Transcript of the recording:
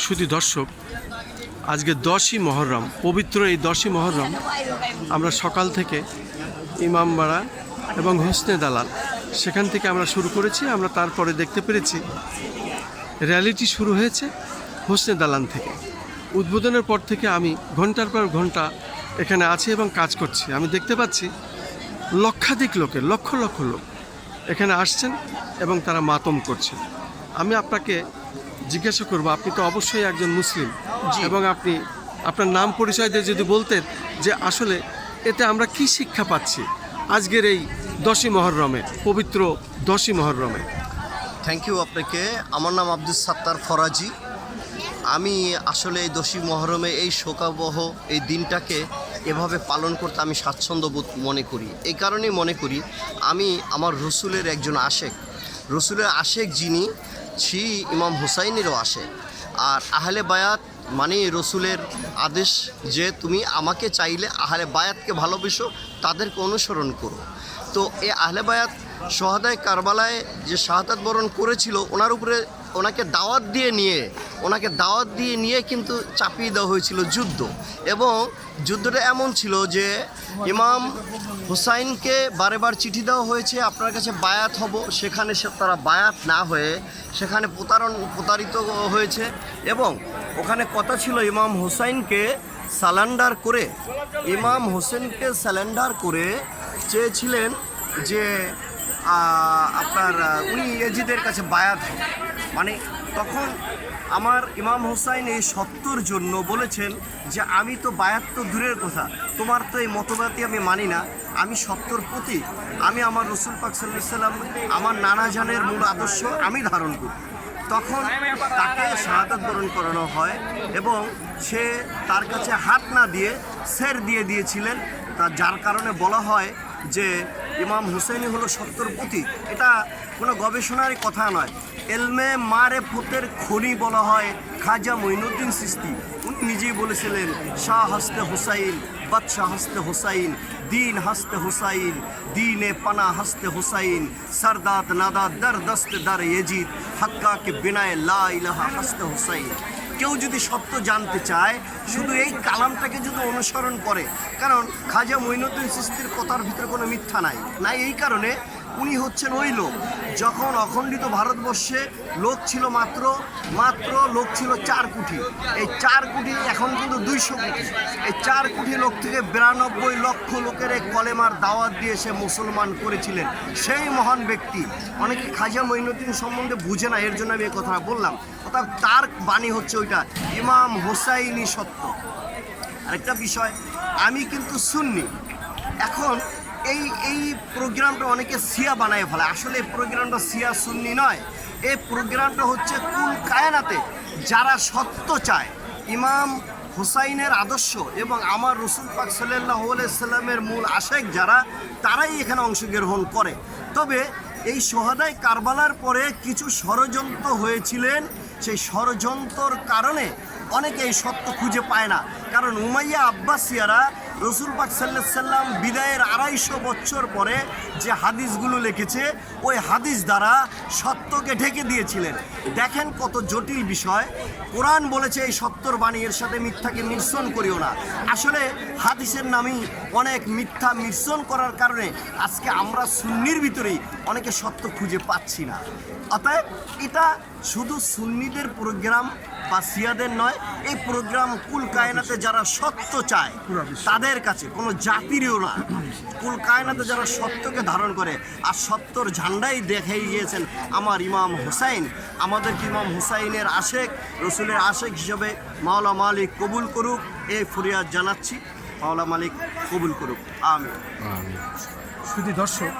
শুধু দর্শক, আজকে 10ই মহররম, পবিত্র এই 10ই মহররম আমরা সকাল থেকে ইমামবাড়া এবং হোসনে দালাল সেখান থেকে আমরা শুরু করেছি। আমরা তারপরে দেখতে পেরেছি র্যালিটি শুরু হয়েছে হোসনে দালান থেকে। উদ্বোধনের পর থেকে আমি ঘন্টার পর ঘন্টা এখানে আছি এবং কাজ করছি। আমি দেখতে পাচ্ছি লক্ষাধিক লোকের, লক্ষ লক্ষ লোক এখানে আসছেন এবং তারা মাতম করছেন। আমি আপনাকে জিজ্ঞাসা করব, আপনি তো অবশ্যই একজন মুসলিম, এবং আপনি আপনার নাম পরিচয় দিয়ে যদি বলতেন যে আসলে এতে আমরা কি শিক্ষা পাচ্ছি আজকের এই 10ই মহররমে, পবিত্র 10ই মহররমে। থ্যাংক ইউ আপনাকে। আমার নাম আব্দুল সাত্তার ফরাজি। আমি আসলে এই 10ই মহরমে এই শোকাবহ এই দিনটাকে এভাবে পালন করতে আমি স্বাচ্ছন্দ্য বোধ মনে করি। এই কারণেই মনে করি আমি আমার রসুলের একজন আশেক, রসুলের আশেক যিনি ইমাম হুসাইনেরও আশেক। আর আহলে বায়াত মানে রসুলের আদেশ যে তুমি আমাকে চাইলে আহলে বায়াতকে ভালোবেসো, তাদেরকে অনুসরণ করো। তো এই আহলে বায়াত শহাদায়ে কারবালায় যে শাহাদাত বরণ করেছিল, ওনার উপরে ওনাকে দাওয়াত দিয়ে নিয়ে কিন্তু চাপিয়ে দেওয়া হয়েছিল যুদ্ধ। এবং যুদ্ধটা এমন ছিল যে ইমাম হুসাইনকে বারেবার চিঠি দেওয়া হয়েছে আপনার কাছে বায়াত হব, সেখানে তারা বায়াত না হয়ে সেখানে প্রতারিত হয়েছে। এবং ওখানে কথা ছিল ইমাম হুসাইনকে স্যালেন্ডার করে চেয়েছিলেন যে আপনার উনি ইয়েজিদের কাছে বায়াত হবে। মানে তখন আমার ইমাম হুসাইন এই সত্যর জন্য বলেছেন যে আমি তো বায়াত তো দূরের কথা, তোমার তো এই মতবাদই আমি মানি না, আমি সত্যর প্রতি, আমি আমার রসুল পাক সাল্লাল্লাহু আলাইহি সাল্লাম আমার নানা জানের মূল আদর্শ আমি ধারণ করি। তখন তাকে শাহাদাত বরণ করানো হয় এবং সে তার কাছে হাত না দিয়ে সের দিয়ে দিয়েছিলেন, যার কারণে বলা হয় যে ইমাম হুসাইনি হলো সত্যর প্রতীক। এটা কোনো গবেষণারই কথা নয়, এলমে মারেফতের খনি বলা হয় খাজা মঈনুদ্দিন চিশতি। উনি নিজেই বলেছিলেন শাহ হাসতে হুসাইন, বাদশাহ হাসতে হুসাইন, দিন হাসতে হুসাইন, দিনে পানা হাসতে হুসাইন, সরদাত নাদাত দর দস্ত দর ইয়েজিদ, হাক্কা কে বিনায় লা ইলাহা হাসতে হুসাইন। কেউ যদি সত্য জানতে চায় শুধু এই কালামটাকে যদি অনুসরণ করে, কারণ খাজা মঈনুদ্দিন চিশতির কথার ভিতরে কোনো মিথ্যা নাই। এই কারণে উনি হচ্ছেন ওই লোক, যখন অখণ্ডিত ভারতবর্ষে লোক ছিল মাত্র লোক ছিল 4 কোটি। এই 4 কোটি এখন কিন্তু 200 কোটি। এই 4 কোটি লোক থেকে 92 লক্ষ লোকের এই কলেমার দাওয়াত দিয়ে সে মুসলমান করেছিলেন সেই মহান ব্যক্তি। অনেকে খাজা মঈনুদ্দিন সম্বন্ধে বুঝে না, এর জন্য আমি এই কথা বললাম। অর্থাৎ তার বাণী হচ্ছে ওইটা, ইমাম হুসাইনি সত্য। আরেকটা বিষয়, আমি কিন্তু সুন্নি। এখন এই প্রোগ্রামটা অনেকে শিয়া বানায় ফেলে, আসলে এই প্রোগ্রামটা শিয়া সুন্নি নয়। এই প্রোগ্রামটা হচ্ছে কুল কায়নাতে যারা সত্য চায়, ইমাম হুসাইনের আদর্শ এবং আমার রসুল পাক সাল্লাল্লাহু আলাইহি সাল্লামের মূল আশেক যারা, তারাই এখানে অংশগ্রহণ করে। তবে এই শহাদায়ে কারবালার পরে কিছু ষড়যন্ত্র হয়েছিলেন, সেই ষড়যন্ত্রর কারণে অনেকে এই সত্য খুঁজে পায় না। কারণ উমাইয়া আব্বাসিয়ারা রসুল পাক সাল্লাল্লাহু আলাইহি সাল্লাম বিদায়ের 250 বছর পরে যে হাদিসগুলো লিখেছে, ওই হাদিস দ্বারা সত্যকে ঢেকে দিয়েছিলেন। দেখেন কত জটিল বিষয়। কোরআন বলেছে এই সত্যর বাণী, এর সাথে মিথ্যাকে মিশ্রণ করিও না। আসলে হাদিসের নামেই অনেক মিথ্যা মিশ্রণ করার কারণে আজকে আমরা সুন্নির ভিতরেই অনেকে সত্য খুঁজে পাচ্ছি না। অতএব এটা শুধু সুন্নিদের প্রোগ্রাম বা শিয়াদের নয়, এই প্রোগ্রাম কুল কায়নাতে যারা সত্য চায় তাদের কাছে, কোনো জাতিরও না, কুল কায়নাতে যারা সত্যকে ধারণ করে আর সত্যর ঝান্ডাই দেখাই গিয়েছেন আমার ইমাম হুসাইন। আমাদেরকে ইমাম হুসাইনের আশেক, রসুলের আশেক হিসেবে মাওলা মালিক কবুল করুক, এই ফরিয়াদ জানাচ্ছি। মাওলা মালিক কবুল করুক, আমিন। শুধু দর্শক,